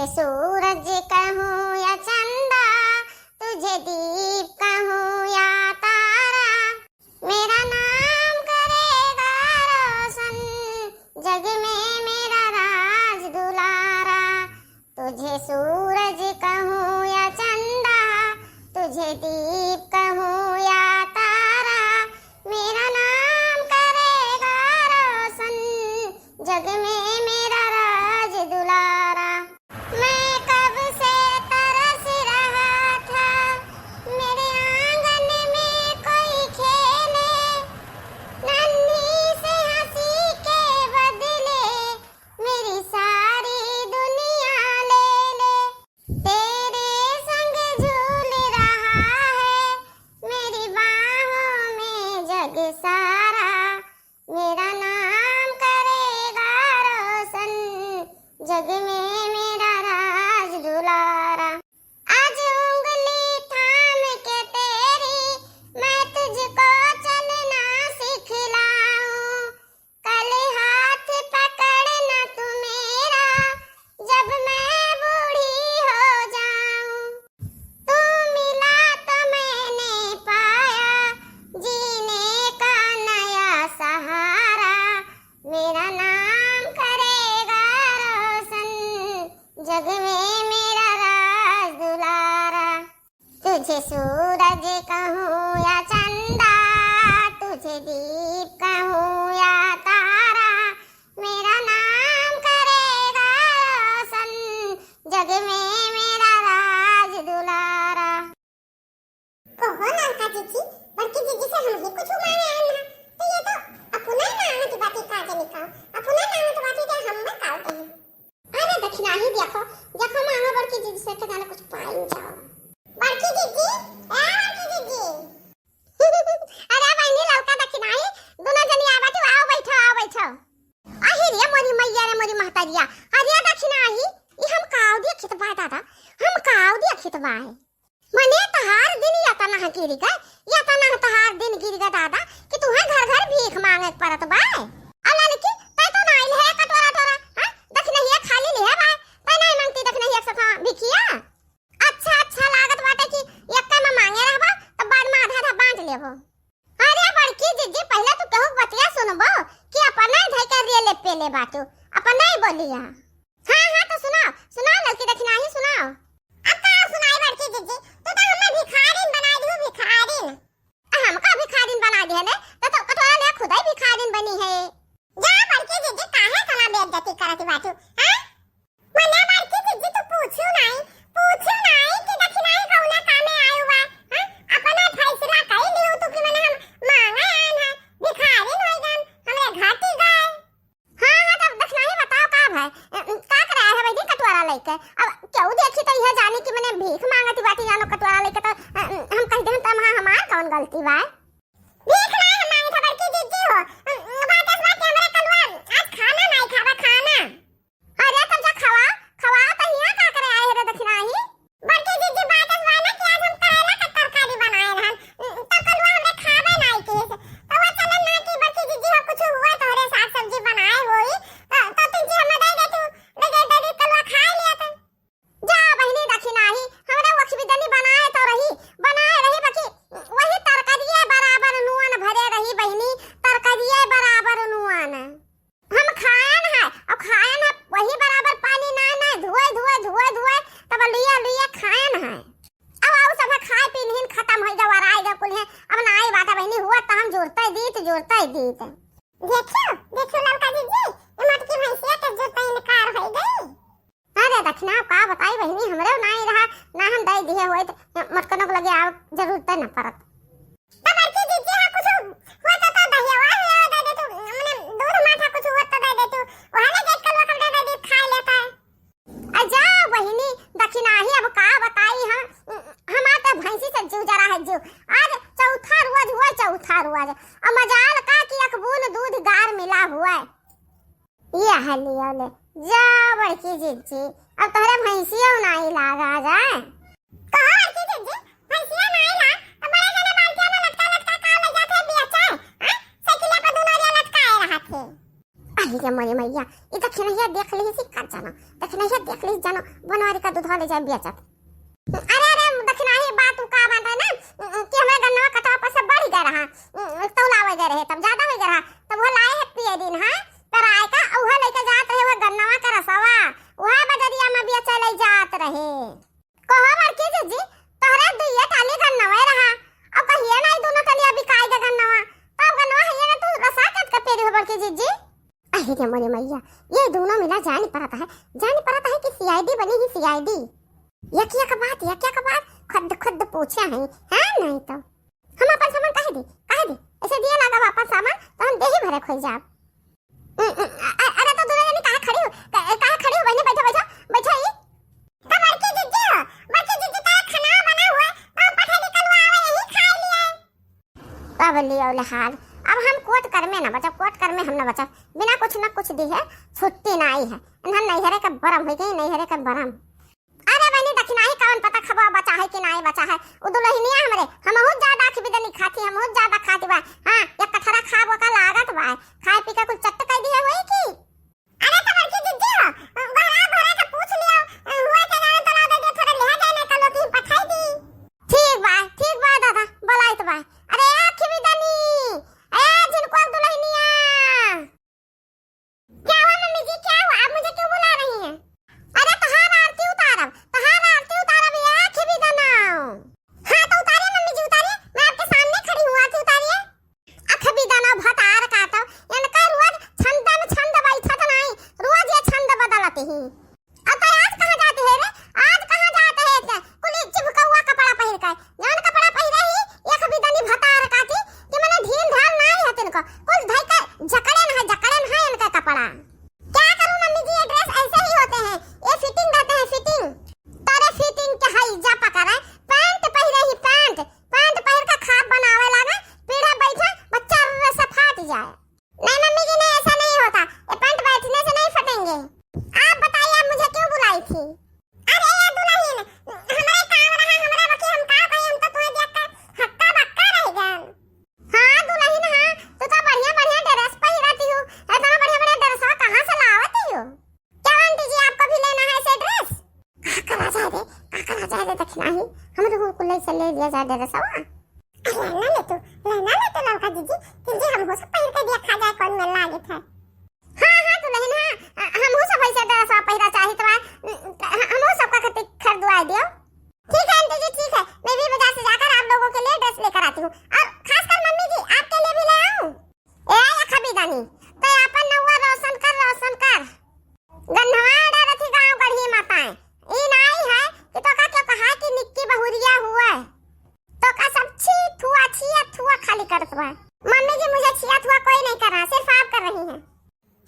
तुझे सूरज कहूँ या चंदा, तुझे दीप कहूँ या तारा, मेरा नाम करेगा रोशन, जग में मेरा राज दुलारा। तुझे सूरज कहूँ या चंदा, तुझे दीप कहूँ या तारा, मेरा नाम करेगा रोशन, जग में मेरा राज दुलारा। मैं कब से तरस रहा था, मेरे आंगन में कोई खेले, नन्ही से हंसी के बदले मेरी सारी दुनिया ले ले। तेरे संग झूल रहा है मेरी बाहों में जग सारा, मेरा नाम करेगा रोशन, जग में मेरा राज दुलारा। आज उंगली थाम के तेरी मैं तुझको चलना सिखलाऊं, कल हाथ पकड़ना तू मेरा जब मैं बूढ़ी हो जाऊं। तू मिला तो मैंने पाया जीने का नया सहारा, मेरा नाम करेगा रोशन, जग में मेरा राज दुलारा। तुझे सूरज कहूँ या चंदा, तुझे दीप कहूँ या तारा, मेरा नाम करेगा रोशन, जग में मेरा राज दुलारा। कहो लड़का जीजी, बड़की जीजी से हम ही कुछ मांगे हैं ना, तो ये तो अपना नाम की बातें काजे निकाल, अपना नाम की बातें क्या हम में कालते हैं। अरे दक्षिणा ही देखो, देखो मांगो बड़की जीजी से तो जाने कुछ पाई जाओ। बड़की जीजी, बड़की जीजी। अरे बहनी लड़का दक्षिणा ही, दोनों जनी आवा तो आओ बैठो। अरे रे मोरी मैया रे मोरी महतारिया, अरे दक्षिणा ही, ये हम काव दिया खितबा दादा, हम काव दिया खितबा है। मने तहार दिन याता ना गिरी गए, याता ना तहार दिन गिरी गए दादा, कि तुम्हें घर घर भीख मांगे परत बाय। अला लिखी, तै तो नाइल है कटोरा टोरा, हां दक्षिणा ही खाली ले है बाय, तै नहीं मांगती दक्षिणा ही सफा भिखिया। अच्छा लागत बाटे कि यक्का में मांगे रहबा, तब बाद में आधा आधा बांट लेबो। अरे बड़की जीजी पहले तो कहू बतिया सुनबो, कि अपन नहीं धई कर रिए ले पेले बाटू, अपन नहीं बोलिया। हां तो सुनाओ लड़की दक्षिणा ही सुनाओ। अब का सुनाई बड़की जीजी, तू तो हमें भिखारिन बना दी, भिखारिन। हमका भिखारिन बना दी है ने, तो कटोरा ले खुद ही भिखारिन बनी है। जा बड़की जीजी काहे तना बेइज्जती करती बाटू, हां? मने बड़की जीजी तू पूछू नहीं कि दक्षिणा ही कौना कामे आयु बा, हां? अपना फैसला कई लियो तू कि मने हम मांगा आन है, भिखारिन होई गन, हमरे घाटी गए। हां तब दक्षिणा ही बताओ का भाई, का कराया है भाई कटोरा लेके। अब क्यों देखी तो यह जाने कि मैंने भीख मांगती बाटी जानो कटोरा लेके, तो हम कह दे तब हमार कौन गलती बा? भीख ना हम मांगे था बड़की जीजी हो, बात इस बात हमरे कलवा आज खाना नहीं खावा खाना। अरे तब जा खवा तो यहाँ का करे आए रे दक्षिणा ही। बड़की जीजी बात इस बात ना कि आज हम करेला का तरकारी बनाए रहन, तो कलवा हमरे खावे नहीं के, तो वो चलन ना कि बड़की जीजी हो कुछ हुआ तो रे साग सब्जी बनाए होई, तो तुझे हम दे दे तू लगे कलवा खा लिया तो। जा बहनी दक्षिणा ही, हमरा वक्ष बिदली बनाए रही बाकी वही तरकारिये बराबर नुआन भरे रही बहनी, तरकारिये बराबर नुआन हम खायन है, और खायन है वही बराबर पानी ना धुए तब लिया खायन है। अब आउ सब खाए पीनहिन खत्म हो जावा राय जा कुल है, अब ना आई बात बहनी हुआ त हम जोड़ता दीत। देखो लड़का जीजी, ये मटकी भैंसिया के जोड़ता इनकार हो गई। अरे दक्षिणा का बताई बहनी, हमरे नहीं रहा ना हम दे दिए होए तो मटकनों को लगे आव जरूरत न परत। तब बड़की जीजी हा कुछ हुआ तो दहियावा है दे दे तू, मने दूध माथा कुछ हुआ तो दे दे तू, ओहले देख कलवा कल दे दे खा लेता है। अजा बहनी दक्षिणा ही, अब का बताई हमार तो भैंसी से जीव जरा है जीव। आज चौथा रोज और मजाल का कि अकबूल दूध गार मिला हुआ है। ये है लिया ले जा बड़की जीजी, अब तोहरे भैंसिया नहीं लागा जाए। कहो बड़की जीजी, भैंसिया नहीं ला, तो बड़े जने बाल्टिया में लटका का ले जाते बिया चाय, हां? साइकिल पे दोनों रे लटकाए रहा थे। के मोरी मैया ई दक्षिणैया देख ली सी कर जानो दक्षिणैया देख ली जानो बनवारी का दूध ले जाए बेचत। अरे अरे दक्षिणाही बात का बात है ना कि हमें गन्ना कटवा पर से बढ़ गया रहा तौलावे गए रहे तब ज्यादा हो गया रहा तब वो लाए है पिए दिन हां पर आए का उहा लेके जात रहे वो गन्ना का रसवा वहां बजरिया में बेचे ले जात रहे। कहो बड़की जी तोहरे दुइया टाली गन्ना रहा अब कहिए ना दोनों तली अभी काय का गन्ना तब गन्ना है ना तू रसा कट का पेरी हो बड़की जी। अरे के मोरे मैया ये दोनों मिला जान पड़ता है कि सीआईडी बनी ही सीआईडी यकिया का बात खुद पूछे हैं हां नहीं तो हम अपन सामान कह दी ऐसे दिया लगा वापस सामान तो हम दे ही भरे खोल जा। अरे तो दोनों जनी कहां खड़ी हो बहनी बैठो ये तो बड़की जिज्जी का खाना बना हुआ तो हम पठा निकलवा आवे यही खा लिया। अब लियो ले हाल अब हम कोट कर में हम ना बचा बिना कुछ ना कुछ दी है छुट्टी ना आई है हम नहीं हरे का बरम हो गई नहीं हरे का बरम। अरे बहनी दक्षिणाही कौन पता खबा बचा है कि नहीं बचा है उ दुल्हनिया हमरे हम बहुत ज्यादा खिबदनी खाती हम बहुत ज्यादा खाती बा हां एक कठरा खाबो का लागत बा खाए पी का कुछ चट कर दिया होई की। अरे तो बड़की जिज्जी हो भरा का पूछ लियो हुआ के जाने तो ला दे थोड़ा ले जाने का लोग पठाई दी। ठीक बा दादा बोलाई तो बा। अरे खिबदनी ए जिनको दुल्हनिया क्या हुआ मम्मी जी क्या हुआ आप मुझे क्यों बुला रही हैं। अरे तहार आरती उतारब या खिबदना हां तो उतारिए मम्मी जी उतारिए मैं आपके सामने खड़ी हूं आरती उतारिए। खिबदना भतार काटो इनका रोज छंद बैठत नहीं रोज ये छंद बदलते ही। अब आज कहां जाते हैं रे कुल चिपका हुआ कपड़ा पहन के जौन कपड़ा पहिरे ही ये खिबदनी भतार काटी कि मने ढील ढाल नहीं है तिनको कुल धई का जकड़न है इनका कपड़ा। क्या करूं मम्मी जी ये ड्रेस ऐसे ही होते हैं ये फिटिंग देते हैं फिटिंग तारे फिटिंग के हई जा पकड़ा पैंट पहिरे ही पैंट पहिर का खाप बनावे लगा पीढ़े बैठा बच्चा से फाट जाए। नहीं मम्मी जी नहीं ऐसा नहीं होता ये पैंट बैठने से नहीं फटेंगे। आप बताइए आप मुझे क्यों बुलाई थी। अरे ये दुल्हन हमारे काम रहा हमरा बाकी हम का कहे हम तो तुम्हें देखकर हक्का बक्का रह गए। हां दुल्हन हां तू तो बढ़िया ड्रेस पहिरती हो इतना बढ़िया ड्रेस कहां से लावती हो। क्या आंटी जी आपको भी लेना है ऐसे ड्रेस काका राजा दे दक्षिणाही हम तो कुल से ले लिया जा ड्रेस वा। अरे लेना ले तो लड़का जी हम हो सब पहिर के देखा जाए कौन में लागे था। हां दुल्हन हां हम हो सब ऐसे ड्रेस पहिरा चाहिए तो हम हो सब का खरीदवा दियो। ठीक है आंटी जी ठीक है मैं भी बाजार से जाकर आप लोगों के लिए ड्रेस लेकर आती हूं और खासकर मम्मी जी आपके लिए भी ले आऊं। ए खबीदानी तो अपन नौवा रोशन कर गन्नवा डर थी गांव गढ़ी माताएं ई नहीं है कि तो का क्या कहा कि निक्की बहुरिया हुआ है तो का सब छिया थुआ खाली करत बा। मम्मी जी मुझे छिया थुआ कोई नहीं कर रहा सिर्फ आप कर रही हैं।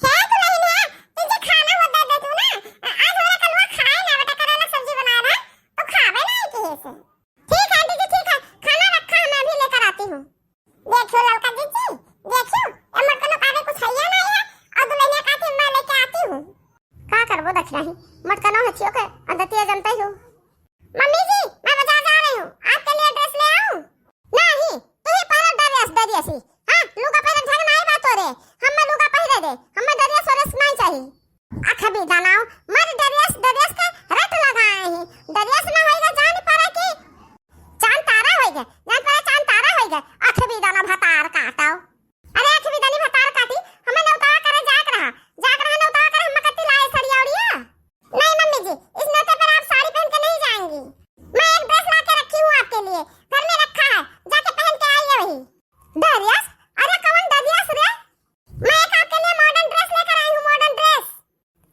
है तो नहीं है तुझे खाना वो दे तू ना आज हमारा कलवा खाए ना बेटा करेला सब्जी बना रहा तो खावे नहीं किसी से। ठीक है आंटी जी ठीक है खाना रखा मैं भी लेकर आती हूं। देखो लड़का जी देखो अमर को कागे कुछ हैया नहीं है और दुल्हनिया का मैं लेके आती हूं। का करबो दक्षिणाही मटकनो हथियो के अंदतिया जनता ही हो। मम्मी जी मैं बाजार जा रही हूं आपके लिए ड्रेस ले आऊं। नहीं तू ही पहले दरिया सी हां लुगा पहले झग नहीं बात हो रे हम लुगा पहले दे हम दरिया सोरस नहीं चाहिए। अखबी दानाओ मर दरिया का रट लगाए ही दरिया ना होएगा जान पारा की चांद तारा होएगा जान पारा चांद तारा होएगा अखबी दाना भतार काटाओ। अरे अखबी दानी भतार काटी हमें नौता करे जाग रहा नौता करे हम कत्ती लाए सड़िया उड़िया। नहीं मम्मी जी इस नौते पर आप साड़ी पहन के नहीं जाएंगी मैं एक ड्रेस ला के रखी हूं आपके लिए घर में रखा है जाके पहन के आइए वही। दरियास अरे कौन दरियास रे मैं एक आपके लिए मॉडर्न ड्रेस लेकर आई हूं मॉडर्न ड्रेस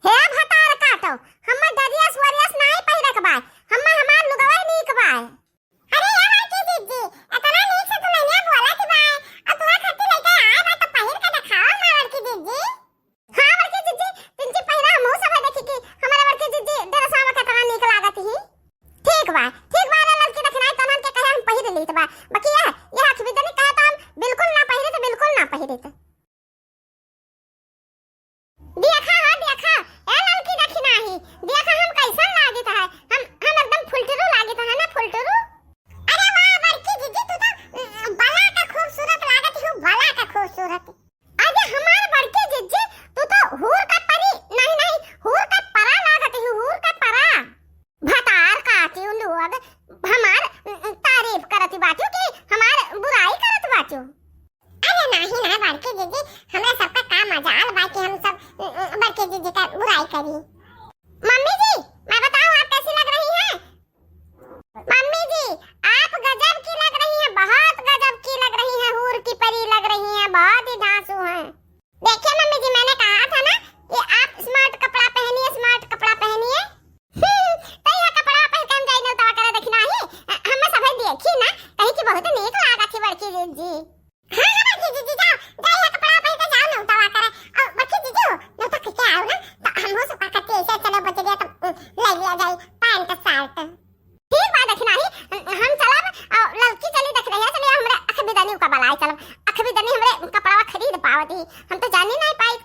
हे भतार काटो हम दरियास वरियास नहीं पहिरे के बाय हम हमार लुगवा नहीं के बाय। अरे ये बाकी दीदी इतना नीक से तू नहीं बोला थी बाय अब तू खाती लेके आए बा तो पहिर के दिखाओ मार की दीदी। हां बड़की दीदी तिनकी पहिरा हम सब देखी कि हमारे बड़की दीदी ड्रेसवा में कितना नीक लागत ही। ठीक बा रे लड़की दक्षिणाई तनन के कहे हम पहिर ली तो बा बाकी यह खिबदनी कहे तो हम बिल्कुल ना पहिरे तो बिल्कुल ना पहिरे तो। देखा ए लड़की दक्षिणाही देखा हम कैसन लागे है हम एकदम फुलटरू लागे है ना फुलटरू। अरे वाह बड़की दीदी तू तो बला का खूबसूरत लागत हो बला का खूबसूरत। अरे हमार बड़की दीदी तू तो नाही ना बड़की दीदी, हमरा सबका काम मजाल बा कि हम सब बड़की दीदी का बुराई करी। मम्मी जी मैं बताऊं आप कैसी लग रही हैं? मम्मी जी आप गजब की लग रही हैं, बहुत गजब की लग रही हैं, हूर की परी लग रही हैं, बहुत ही धांसू हैं। देखिए मम्मी जी मैंने कहा था ना कि आप स्मार्ट कपड़ा पहनिए, स्मार्ट कपड़ा पहनिए। तो यह कपड़ा पहन के हम जाई न तवा करे देखना ही हम सभी देखी ना कहीं की बहुत नीक लागा थी बड़की दीदी। हां हां बड़की दीदी जाओ जाओ यह कपड़ा पहन के जाओ न तवा करे। और बड़की दीदी न तो के आओ ना तो हम हो सब करते ऐसे चलो बच गया तो ले लिया जाए पैंट शर्ट। ठीक बात देखना ही हम चलब और लड़की चली देख रही है चलिए हमरे अख बिदनी का बलाई चलब, अख बिदनी हमरे कपड़ा खरीद पावती हम तो जानी नहीं पाई।